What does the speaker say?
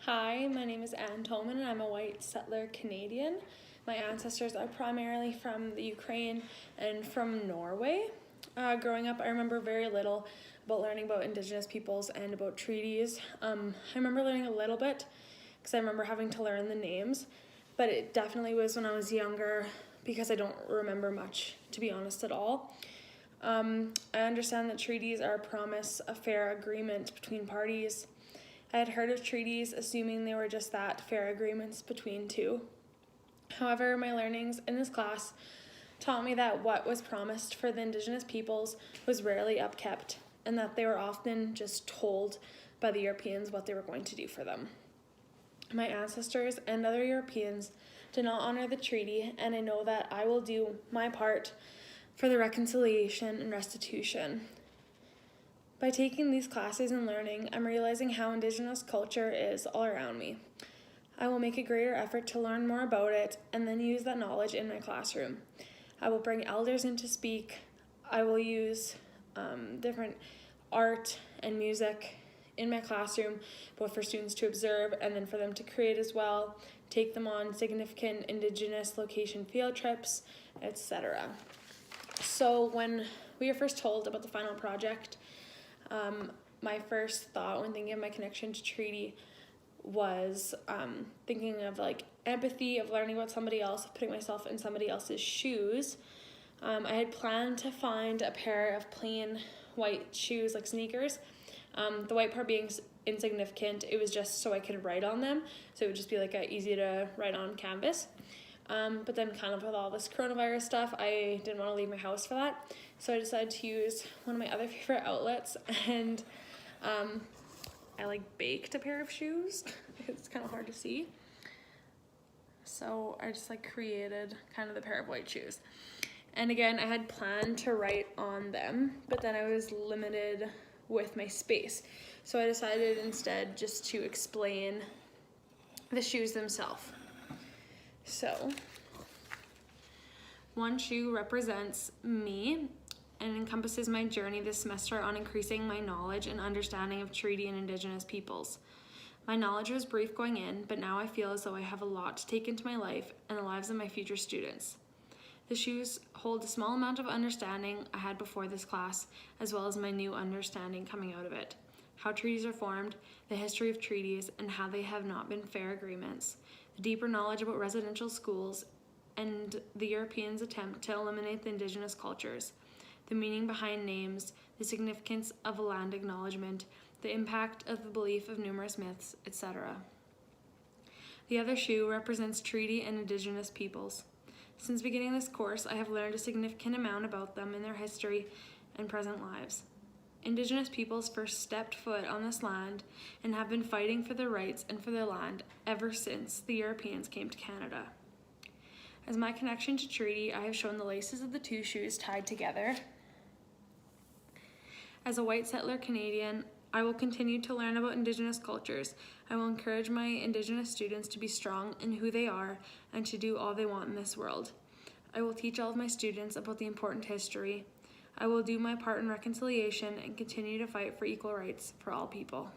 Hi, my name is Anne Tolman and I'm a white settler Canadian. My ancestors are primarily from the Ukraine and from Norway. Growing up, I remember very little about learning about Indigenous peoples and about treaties. I remember learning a little bit because I remember having to learn the names, but it definitely was when I was younger because I don't remember much, to be honest, at all. I understand that treaties are a promise, a fair agreement between parties. I had heard of treaties assuming they were just that, fair agreements between two. However, my learnings in this class taught me that what was promised for the Indigenous peoples was rarely upkept, and that they were often just told by the Europeans what they were going to do for them. My ancestors and other Europeans did not honor the treaty, and I know that I will do my part for the reconciliation and restitution. By taking these classes and learning, I'm realizing how Indigenous culture is all around me. I will make a greater effort to learn more about it and then use that knowledge in my classroom. I will bring elders in to speak. I will use different art and music in my classroom, both for students to observe and then for them to create as well, take them on significant Indigenous location field trips, etc. So when we were first told about the final project, my first thought when thinking of my connection to treaty was thinking of like empathy, of learning about somebody else, of putting myself in somebody else's shoes. I had planned to find a pair of plain white shoes, like sneakers. The white part being insignificant, it was just so I could write on them, so it would just be like a easy to write on canvas. But then kind of with all this coronavirus stuff, I didn't want to leave my house for that. So I decided to use one of my other favorite outlets, and I like baked a pair of shoes. It's kind of hard to see. So I just like created kind of the pair of white shoes. And again, I had planned to write on them, but then I was limited with my space. So I decided instead just to explain the shoes themselves. So, one shoe represents me and encompasses my journey this semester on increasing my knowledge and understanding of treaty and Indigenous peoples. My knowledge was brief going in, but now I feel as though I have a lot to take into my life and the lives of my future students. The shoes hold a small amount of understanding I had before this class, as well as my new understanding coming out of it. How treaties are formed, the history of treaties, and how they have not been fair agreements. The deeper knowledge about residential schools and the Europeans' attempt to eliminate the Indigenous cultures, the meaning behind names, the significance of a land acknowledgement, the impact of the belief of numerous myths, etc. The other shoe represents treaty and Indigenous peoples. Since beginning this course, I have learned a significant amount about them and their history and present lives. Indigenous peoples first stepped foot on this land and have been fighting for their rights and for their land ever since the Europeans came to Canada. As my connection to treaty, I have shown the laces of the two shoes tied together. As a white settler Canadian, I will continue to learn about Indigenous cultures. I will encourage my Indigenous students to be strong in who they are and to do all they want in this world. I will teach all of my students about the important history. I will do my part in reconciliation and continue to fight for equal rights for all people.